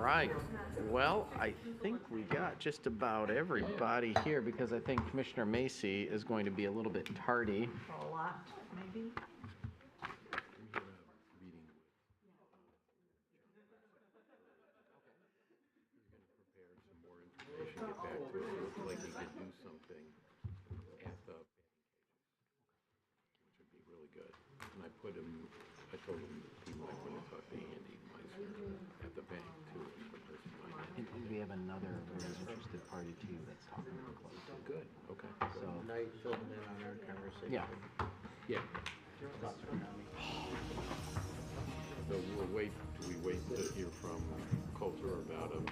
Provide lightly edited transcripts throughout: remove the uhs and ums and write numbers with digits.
right. Well, I think we got just about everybody here because I think Commissioner Macy is going to be a little bit tardy. A lot, maybe. Get back to it. It looked like he could do something at the which would be really good. And I told him he might want to talk to Andy Meisner at the bank too. And we have another very interested party too that's talking to the club. Oh, good. Okay. So Now you filled in on our conversation. yeah. Yeah. So we'll wait. Do we wait to hear from Coulter about him?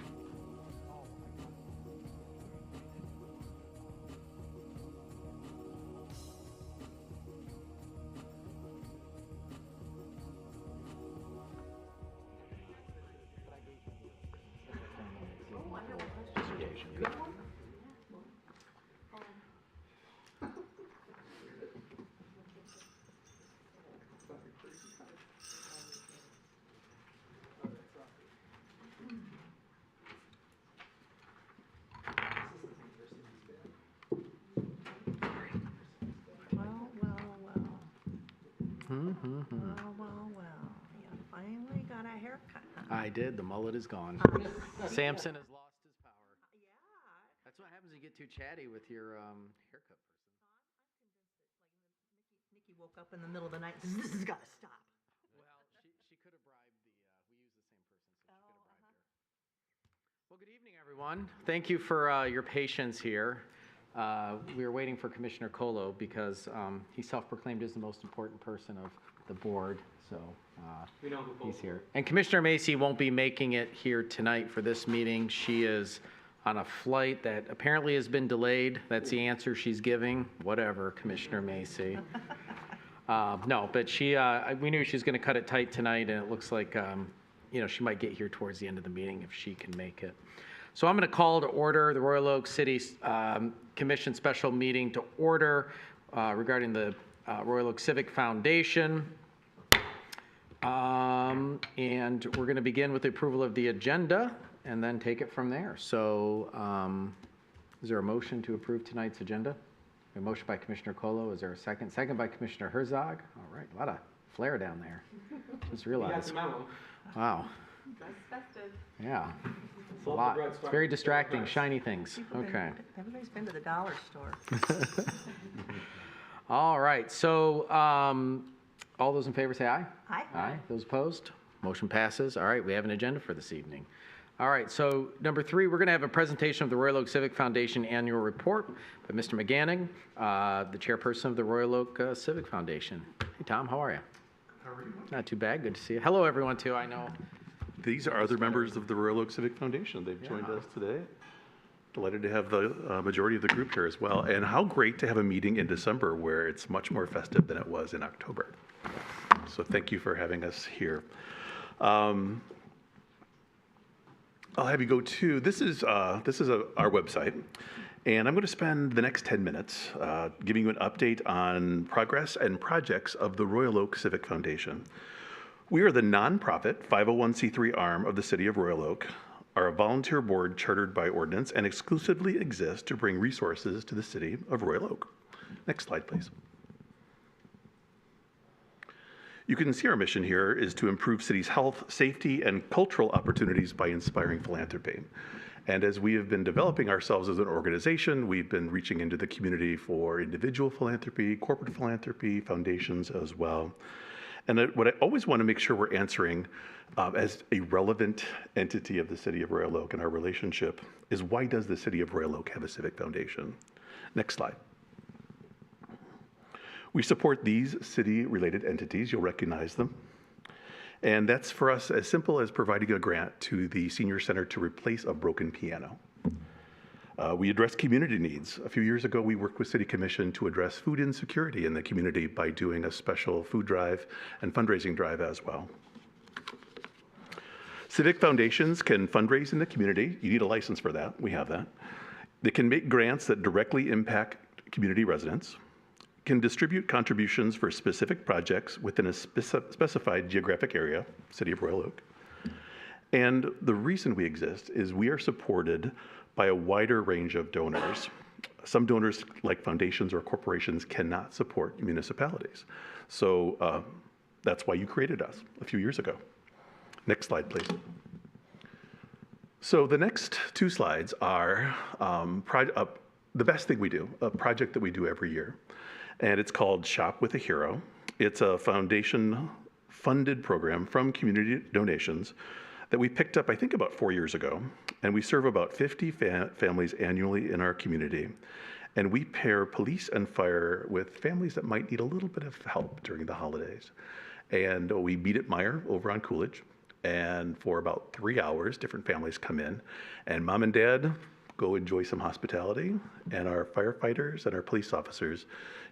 Well. You finally got a haircut. I did. The mullet is gone. Samson has lost his power. Yeah. That's what happens when you get too chatty with your haircut person. Nikki woke up in the middle of the night and says, this has got to stop. Well, she could have bribed we use the same person, so she could have bribed her. Well, good evening, everyone. Thank you for your patience here. We were waiting for Commissioner Colo because he self-proclaimed as the most important person of the board, so he's here. And Commissioner Macy won't be making it here tonight for this meeting. She is on a flight that apparently has been delayed. That's the answer she's giving. Whatever, Commissioner Macy. No, but we knew she was going to cut it tight tonight, and it looks like she might get here towards the end of the meeting if she can make it. So I'm going to call to order the Royal Oak City Commission special meeting to order regarding the Royal Oak Civic Foundation. And we're going to begin with the approval of the agenda and then take it from there. So is there a motion to approve tonight's agenda? A motion by Commissioner Colo. Is there a second? Second by Commissioner Herzog. All right, a lot of flair down there. Just realized. Wow. That's festive. Yeah. It's a lot. It's very distracting, shiny things. Okay. Everybody's been to the dollar store. All right. So all those in favor say aye. Aye. Aye. Those opposed? Motion passes. All right. We have an agenda for this evening. All right. So number 3, we're going to have a presentation of the Royal Oak Civic Foundation annual report by Mr. McGanning, the chairperson of the Royal Oak Civic Foundation. Hey, Tom. How are you? How are you? Not too bad. Good to see you. Hello, everyone, too. I know. These are other members of the Royal Oak Civic Foundation. They've joined us today. Delighted to have the majority of the group here as well. And how great to have a meeting in December where it's much more festive than it was in October. So thank you for having us here. I'll have you go to, this is our website. And I'm going to spend the next 10 minutes giving you an update on progress and projects of the Royal Oak Civic Foundation. We are the nonprofit 501c3 arm of the City of Royal Oak, are a volunteer board chartered by ordinance, and exclusively exist to bring resources to the City of Royal Oak. Next slide, please. You can see our mission here is to improve city's health, safety, and cultural opportunities by inspiring philanthropy. And as we have been developing ourselves as an organization, we've been reaching into the community for individual philanthropy, corporate philanthropy, foundations as well. And what I always want to make sure we're answering as a relevant entity of the City of Royal Oak and our relationship is, why does the City of Royal Oak have a civic foundation? Next slide. We support these city-related entities. You'll recognize them. And that's for us as simple as providing a grant to the Senior Center to replace a broken piano. We address community needs. A few years ago, we worked with City Commission to address food insecurity in the community by doing a special food drive and fundraising drive as well. Civic foundations can fundraise in the community. You need a license for that. We have that. They can make grants that directly impact community residents, can distribute contributions for specific projects within a specified geographic area, City of Royal Oak, And the reason we exist is we are supported by a wider range of donors. Some donors, like foundations or corporations, cannot support municipalities. So that's why you created us a few years ago. Next slide, please. So the next two slides are the best thing we do, a project that we do every year. And it's called Shop with a Hero. It's a foundation-funded program from community donations that we picked up, I think, about 4 years ago. And we serve about 50 families annually in our community. And we pair police and fire with families that might need a little bit of help during the holidays. And we meet at Meyer over on Coolidge. And for about 3 hours, different families come in. And mom and dad go enjoy some hospitality. And our firefighters and our police officers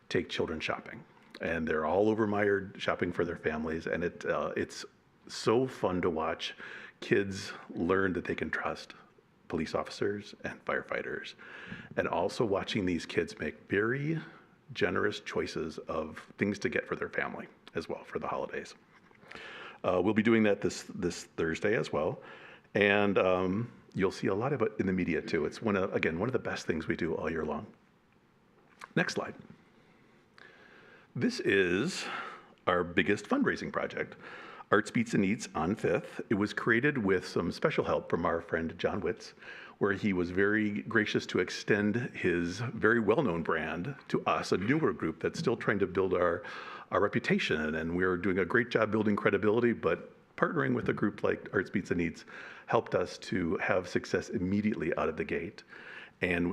take children shopping. And they're all over Meyer shopping for their families. And it's so fun to watch kids learn that they can trust police officers and firefighters. And also watching these kids make very generous choices of things to get for their family as well for the holidays. We'll be doing that this Thursday as well. And you'll see a lot of it in the media too. It's one of the best things we do all year long. Next slide. This is our biggest fundraising project, Arts Beats and Eats on 5th. It was created with some special help from our friend John Witz, where he was very gracious to extend his very well-known brand to us, a newer group that's still trying to build our reputation. And we're doing a great job building credibility, but partnering with a group like Arts Beats and Eats helped us to have success immediately out of the gate. And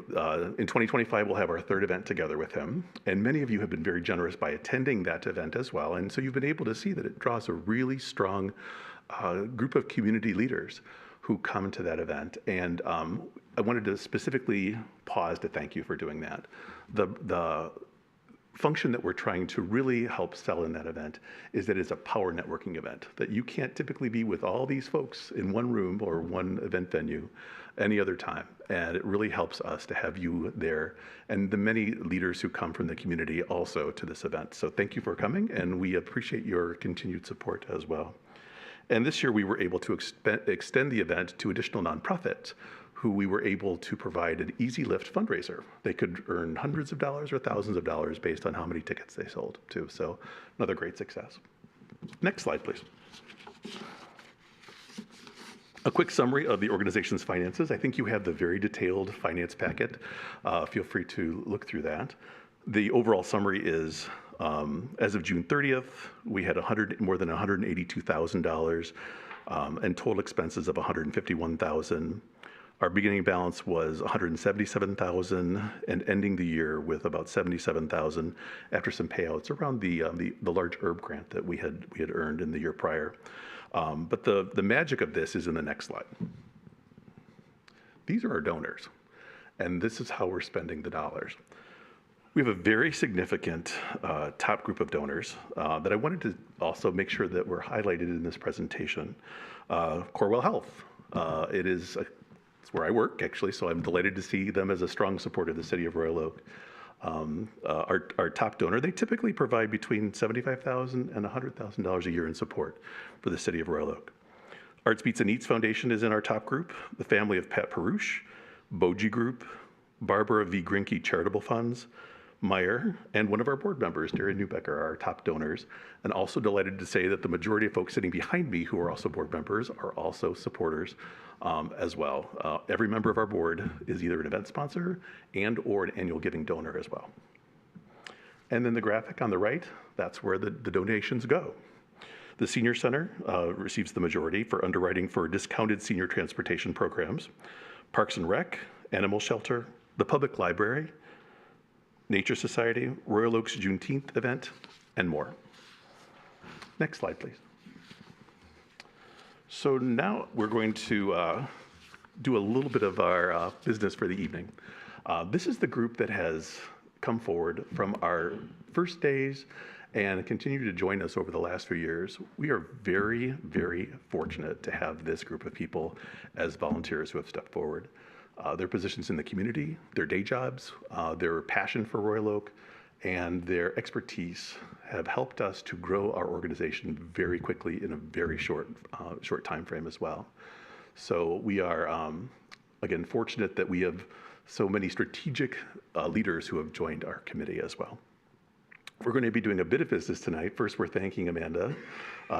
in 2025, we'll have our third event together with him. And many of you have been very generous by attending that event as well. And so you've been able to see that it draws a really strong group of community leaders who come to that event. And I wanted to specifically pause to thank you for doing that. The function that we're trying to really help sell in that event is that it's a power networking event, that you can't typically be with all these folks in one room or one event venue any other time. And it really helps us to have you there and the many leaders who come from the community also to this event. So thank you for coming, and we appreciate your continued support as well. And this year we were able to extend the event to additional nonprofits who we were able to provide an easy lift fundraiser. They could earn hundreds of dollars or thousands of dollars based on how many tickets they sold too. So another great success. Next slide, please. A quick summary of the organization's finances. I think you have the very detailed finance packet. Feel free to look through that. The overall summary is, as of June 30th, we had more than $182,000 and total expenses of $151,000. Our beginning balance was $177,000 and ending the year with about $77,000 after some payouts around the large herb grant that we had earned in the year prior. But the magic of this is in the next slide. These are our donors, and this is how we're spending the dollars. We have a very significant top group of donors that I wanted to also make sure that were highlighted in this presentation. Corewell Health, it's where I work actually, so I'm delighted to see them as a strong supporter of the city of Royal Oak. Our top donor, they typically provide between $75,000 and $100,000 a year in support for the city of Royal Oak. Arts Beats and Eats Foundation is in our top group. The family of Pat Perush, Boji Group, Barbara V. Grinke Charitable Funds, Meyer, and one of our board members, Darren Newbecker, are our top donors. And also delighted to say that the majority of folks sitting behind me who are also board members are also supporters as well. Every member of our board is either an event sponsor and or an annual giving donor as well. And then the graphic on the right, that's where the donations go. The Senior Center receives the majority for underwriting for discounted senior transportation programs, Parks and Rec, Animal Shelter, the Public Library, Nature Society, Royal Oaks Juneteenth event, and more. Next slide, please. So now we're going to do a little bit of our business for the evening. This is the group that has come forward from our first days and continue to join us over the last few years. We are very, very fortunate to have this group of people as volunteers who have stepped forward. Their positions in the community, their day jobs, their passion for Royal Oak, and their expertise have helped us to grow our organization very quickly in a very short time frame as well. So we are, again, fortunate that we have so many strategic leaders who have joined our committee as well. We're going to be doing a bit of business tonight. First, we're thanking Amanda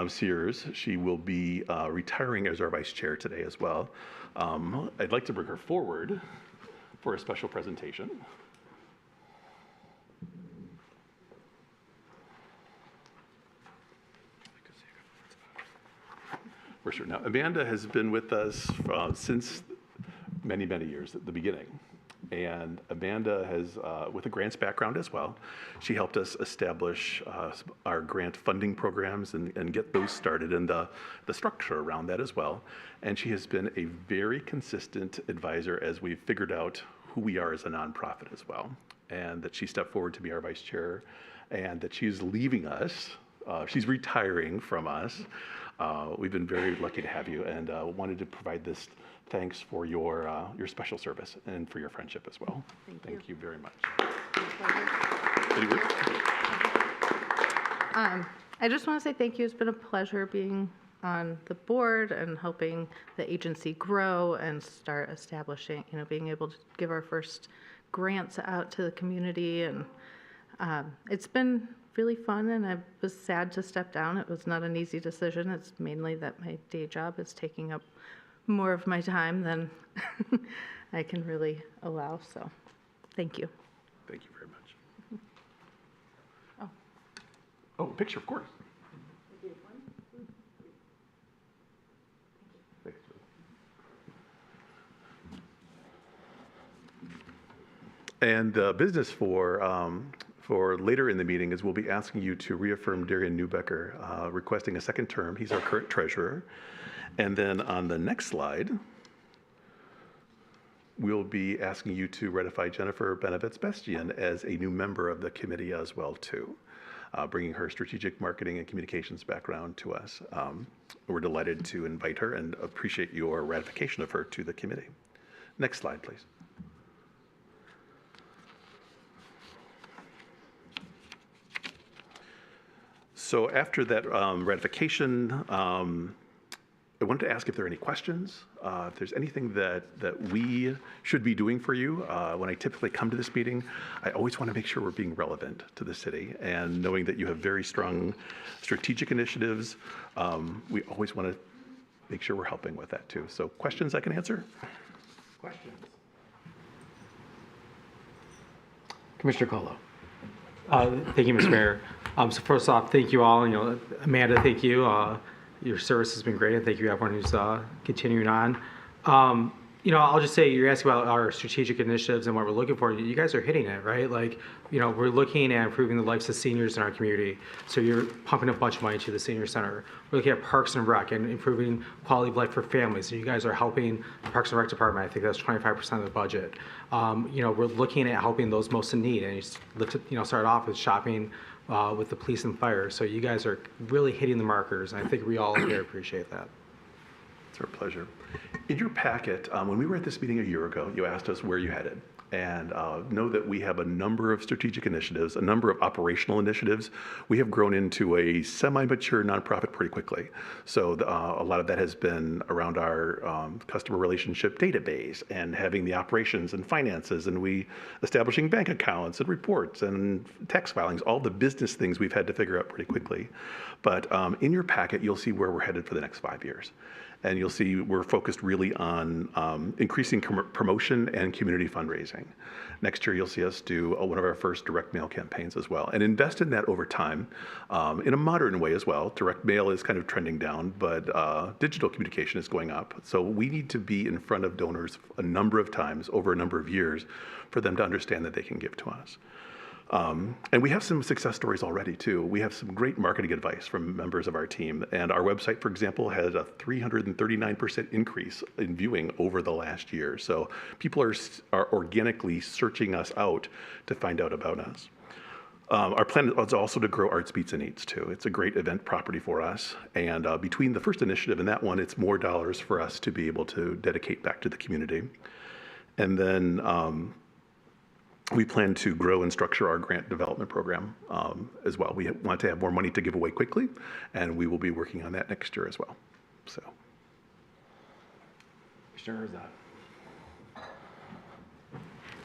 Sears. She will be retiring as our vice chair today as well. I'd like to bring her forward for a special presentation. For sure. Now, Amanda has been with us since many, many years at the beginning. And Amanda has, with a grants background as well, she helped us establish our grant funding programs and get those started and the structure around that as well. And she has been a very consistent advisor as we've figured out who we are as a nonprofit as well. And that she stepped forward to be our vice chair and that she's leaving us. She's retiring from us. We've been very lucky to have you and wanted to provide this thanks for your special service and for your friendship as well. Thank you very much. Any words? I just want to say thank you. It's been a pleasure being on the board and helping the agency grow and start establishing, being able to give our first grants out to the community. And it's been really fun, and I was sad to step down. It was not an easy decision. It's mainly that my day job is taking up more of my time than I can really allow. So thank you. Thank you very much. Oh, a picture, of course. Thanks. And business for later in the meeting is we'll be asking you to reaffirm Darian Newbecker, requesting a second term. He's our current treasurer. And then on the next slide, we'll be asking you to ratify Jennifer Benovitz-Bestian as a new member of the committee as well too, bringing her strategic marketing and communications background to us. We're delighted to invite her and appreciate your ratification of her to the committee. Next slide, please. So after that ratification, I wanted to ask if there are any questions, if there's anything that we should be doing for you. When I typically come to this meeting, I always want to make sure we're being relevant to the city, and knowing that you have very strong strategic initiatives, we always want to make sure we're helping with that too. So questions I can answer? Questions? Commissioner Colo. Thank you, Mr. Mayor. So first off, thank you all. Amanda, thank you. Your service has been great, and thank you everyone who's continuing on. I'll just say, you're asking about our strategic initiatives and what we're looking for. You guys are hitting it, right? We're looking at improving the lives of seniors in our community. So you're pumping a bunch of money to the senior center. We're looking at Parks and Rec and improving quality of life for families. So you guys are helping the Parks and Rec department. I think that's 25% of the budget. We're looking at helping those most in need. And you started off with shopping with the police and fire. So you guys are really hitting the markers. And I think we all here appreciate that. It's our pleasure. In your packet, when we were at this meeting a year ago, you asked us where you headed. And know that we have a number of strategic initiatives, a number of operational initiatives. We have grown into a semi-mature nonprofit pretty quickly. So a lot of that has been around our customer relationship database and having the operations and finances, and we establishing bank accounts and reports and tax filings, all the business things we've had to figure out pretty quickly. But in your packet, you'll see where we're headed for the next 5 years. And you'll see we're focused really on increasing promotion and community fundraising. Next year, you'll see us do one of our first direct mail campaigns as well, and invest in that over time in a modern way as well. Direct mail is kind of trending down, but digital communication is going up. So we need to be in front of donors a number of times over a number of years for them to understand that they can give to us. And we have some success stories already too. We have some great marketing advice from members of our team. And our website, for example, has a 339% increase in viewing over the last year. So people are organically searching us out to find out about us. Our plan is also to grow Arts Beats and Eats too. It's a great event property for us. And between the first initiative and that one, it's more dollars for us to be able to dedicate back to the community. And then we plan to grow and structure our grant development program as well. We want to have more money to give away quickly, and we will be working on that next year as well. So, Commissioner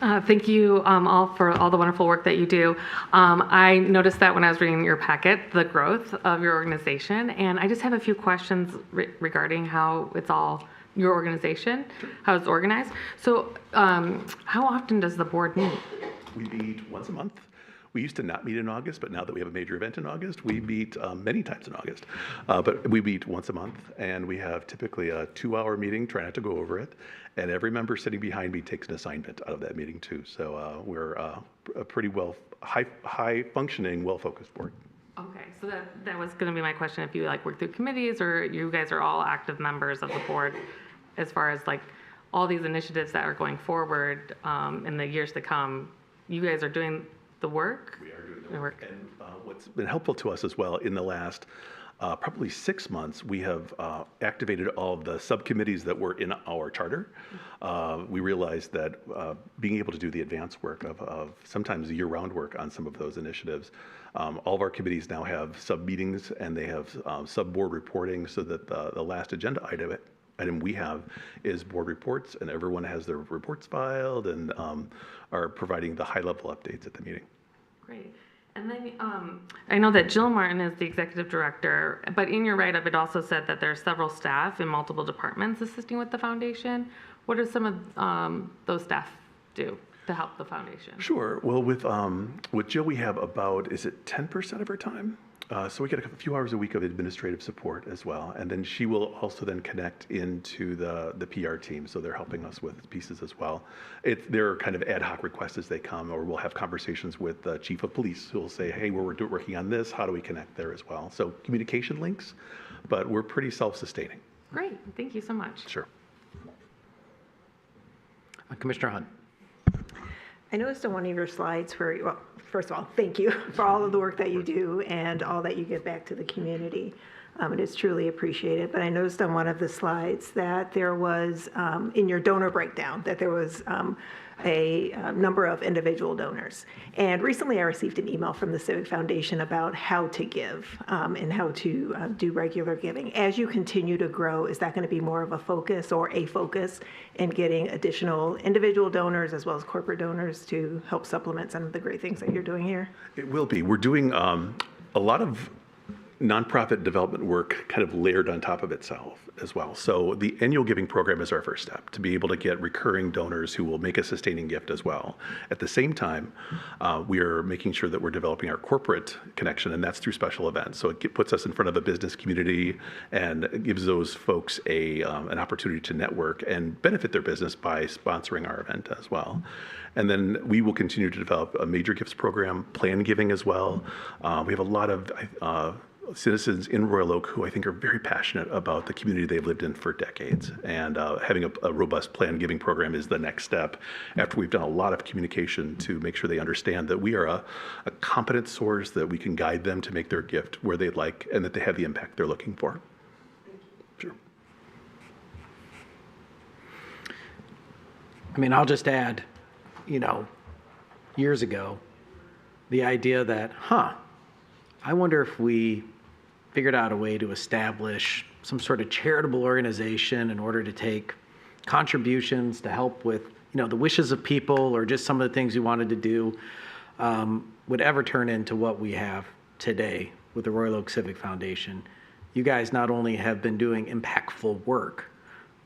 Herzog. Thank you all for all the wonderful work that you do. I noticed that when I was reading your packet, the growth of your organization, and I just have a few questions regarding how it's all your organization, how it's organized. So how often does the board meet? we meet once a month. We used to not meet in August, but now that we have a major event in August, we meet many times in August. But we meet once a month, and we have typically a 2-hour meeting, try not to go over it. And every member sitting behind me takes an assignment out of that meeting too. So we're a pretty high functioning, well-focused board. Okay, so that was going to be my question. If you like work through committees, or you guys are all active members of the board, as far as like all these initiatives that are going forward in the years to come, you guys are doing the work? We are doing the work. And what's been helpful to us as well, in the last probably 6 months, we have activated all of the subcommittees that were in our charter. We realized that being able to do the advanced work of sometimes year-round work on some of those initiatives, all of our committees now have sub-meetings, and they have sub-board reporting, so that the last agenda item we have is board reports, and everyone has their reports filed and are providing the high-level updates at the meeting. Great. And then I know that Jill Martin is the executive director, but in your write-up, it also said that there are several staff in multiple departments assisting with the foundation. What do some of those staff do to help the foundation? Sure. Well, with Jill, we have about, is it 10% of her time? So we get a few hours a week of administrative support as well. And then she will also then connect into the PR team. So they're helping us with pieces as well. They're kind of ad hoc requests as they come, or we'll have conversations with the chief of police who will say, hey, we're working on this. How do we connect there as well? So communication links, but we're pretty self-sustaining. Great. Thank you so much. Sure. Commissioner Hunt. I noticed on one of your slides where, well, first of all, thank you for all of the work that you do and all that you give back to the community. It is truly appreciated. But I noticed on one of the slides that there was, in your donor breakdown, that there was a number of individual donors. And recently I received an email from the Civic Foundation about how to give and how to do regular giving. As you continue to grow, is that going to be more of a focus or a focus in getting additional individual donors as well as corporate donors to help supplement some of the great things that you're doing here? It will be. We're doing a lot of nonprofit development work kind of layered on top of itself as well. So the annual giving program is our first step, to be able to get recurring donors who will make a sustaining gift as well. At the same time, we are making sure that we're developing our corporate connection, and that's through special events. So it puts us in front of a business community and gives those folks an opportunity to network and benefit their business by sponsoring our event as well. And then we will continue to develop a major gifts program, plan giving as well. We have a lot of citizens in Royal Oak who I think are very passionate about the community they've lived in for decades. And having a robust plan giving program is the next step after we've done a lot of communication to make sure they understand that we are a competent source, that we can guide them to make their gift where they'd like, and that they have the impact they're looking for. Sure. I mean, I'll just add, years ago, the idea that, I wonder if we figured out a way to establish some sort of charitable organization in order to take contributions to help with, the wishes of people or just some of the things we wanted to do, would ever turn into what we have today with the Royal Oak Civic Foundation. You guys not only have been doing impactful work,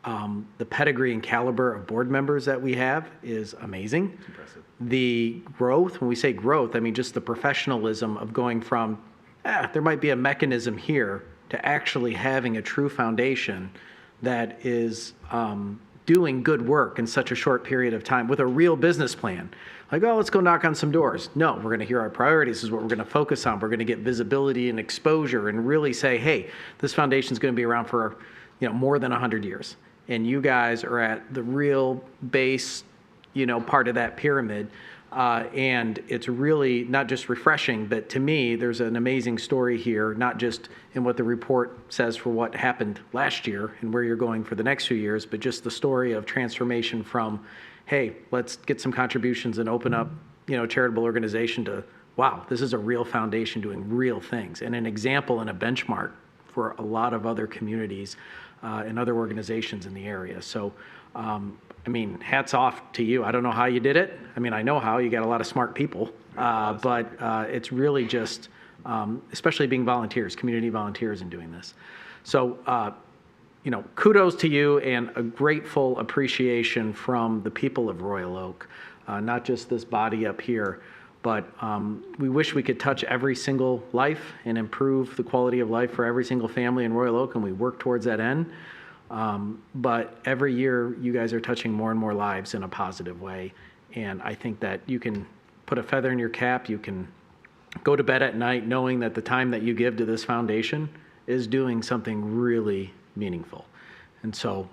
the pedigree and caliber of board members that we have is amazing. It's impressive. The growth, when we say growth, I mean just the professionalism of going from, there might be a mechanism here, to actually having a true foundation that is doing good work in such a short period of time with a real business plan. Like, let's go knock on some doors. No, we're going to hear our priorities. This is what we're going to focus on. We're going to get visibility and exposure and really say, hey, this foundation is going to be around for more than 100 years. And you guys are at the real base, part of that pyramid. And it's really not just refreshing, but to me, there's an amazing story here, not just in what the report says for what happened last year and where you're going for the next few years, but just the story of transformation from, hey, let's get some contributions and open up charitable organization to, wow, this is a real foundation doing real things, and an example and a benchmark for a lot of other communities and other organizations in the area. So, I mean, hats off to you. I don't know how you did it. I mean, I know how. You got a lot of smart people, but it's really just, especially being volunteers, community volunteers in doing this. So, kudos to you and a grateful appreciation from the people of Royal Oak, not just this body up here, but we wish we could touch every single life and improve the quality of life for every single family in Royal Oak, and we work towards that end. But every year, you guys are touching more and more lives in a positive way, and I think that you can put a feather in your cap. You can go to bed at night knowing that the time that you give to this foundation is doing something really meaningful. And so,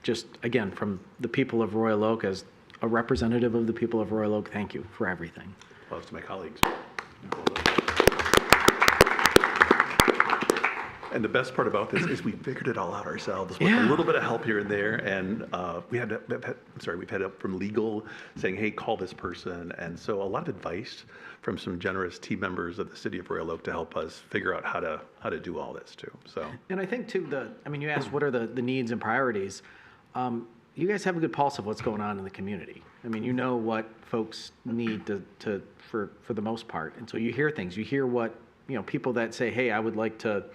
just again, from the people of Royal Oak, as a representative of the people of Royal Oak, thank you for everything. Applause to my colleagues. And the best part about this is we figured it all out ourselves with a little bit of help here and there. And we've had help from legal saying, hey, call this person. And so a lot of advice from some generous team members of the city of Royal Oak to help us figure out how to do all this too. So. And I think too, you asked what are the needs and priorities. You guys have a good pulse of what's going on in the community. I mean, you know what folks need for the most part. And so you hear things, you hear what, people that say, hey, I would like to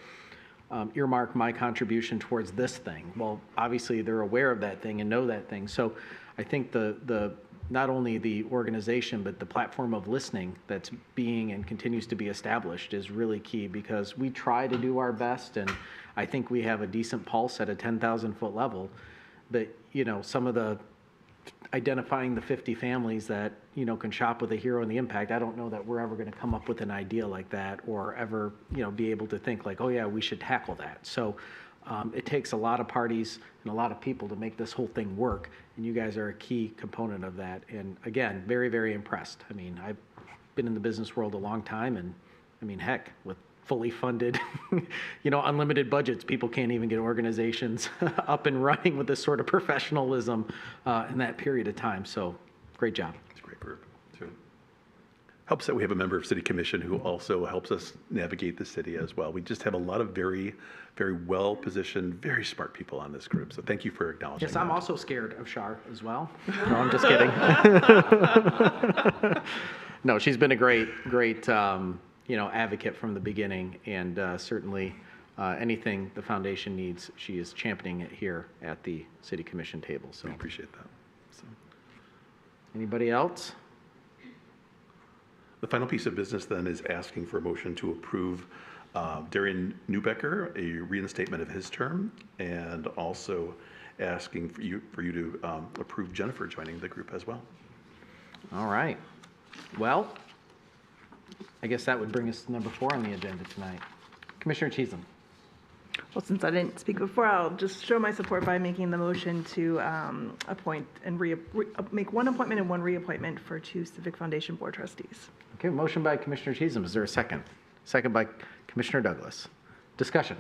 earmark my contribution towards this thing. Well, obviously they're aware of that thing and know that thing. So I think the not only the organization, but the platform of listening that's being and continues to be established is really key, because we try to do our best, and I think we have a decent pulse at a 10,000 foot level. But, some of the identifying the 50 families that, can shop with a hero and the impact, I don't know that we're ever going to come up with an idea like that, or ever, be able to think like, oh yeah, we should tackle that. So it takes a lot of parties and a lot of people to make this whole thing work. And you guys are a key component of that. And again, very, very impressed. I mean, I've been in the business world a long time, and heck, with fully funded, unlimited budgets, people can't even get organizations up and running with this sort of professionalism in that period of time. So great job. It's a great group too. Helps that we have a member of City Commission who also helps us navigate the city as well. We just have a lot of very, very well-positioned, very smart people on this group. So thank you for acknowledging that. I'm also scared of Shar as well. No, I'm just kidding. No, she's been a great advocate from the beginning, and certainly anything the foundation needs, she is championing it here at the City Commission table. So I appreciate that. So. Anybody else? The final piece of business then is asking for a motion to approve Darian Newbecker, a reinstatement of his term, and also asking for you to approve Jennifer joining the group as well. All right. Well, I guess that would bring us to number 4 on the agenda tonight. Commissioner Cheatham. Well, since I didn't speak before, I'll just show my support by making the motion to appoint and make one appointment and one reappointment for 2 Civic Foundation Board trustees. Okay, motion by Commissioner Cheatham. Is there a second? Second by Commissioner Douglas. Discussion.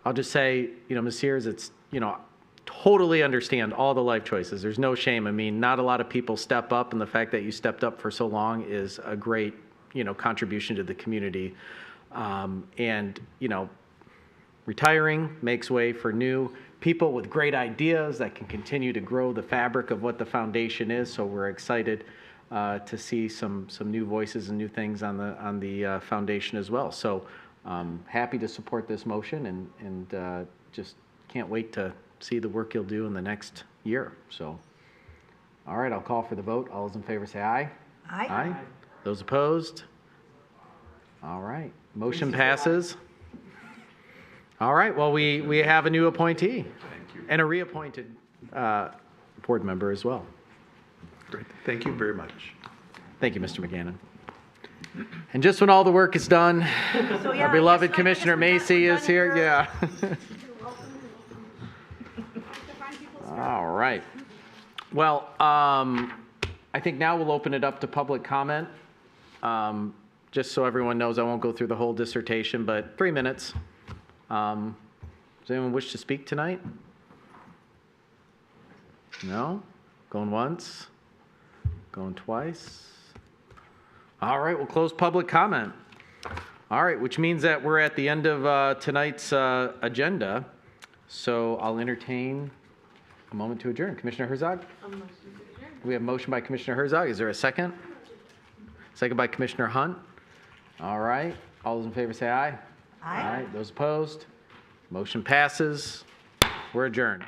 I'll just say, Ms. Sears, it's, totally understand all the life choices. There's no shame. I mean, not a lot of people step up, and the fact that you stepped up for so long is a great, contribution to the community. And, retiring makes way for new people with great ideas that can continue to grow the fabric of what the foundation is. So we're excited to see some new voices and new things on the foundation as well. So happy to support this motion, and just can't wait to see the work you'll do in the next year. So, all right, I'll call for the vote. All those in favor say aye. Aye. Aye. Those opposed? All right, motion passes. All right, well, we have a new appointee. Thank you. And a reappointed board member as well. Great. Thank you very much. Thank you, Mr. McGannon. And just when all the work is done, our beloved Commissioner Macy is here. Yeah. All right. Well, I think now we'll open it up to public comment. Just so everyone knows, I won't go through the whole dissertation, but 3 minutes. Does anyone wish to speak tonight? No? Going once? Going twice? All right, we'll close public comment. All right, which means that we're at the end of tonight's agenda. So I'll entertain a moment to adjourn. Commissioner Herzog? We have a motion by Commissioner Herzog. Is there a second? Second by Commissioner Hunt. All right. All those in favor say aye. Aye. Those opposed? Motion passes. We're adjourned.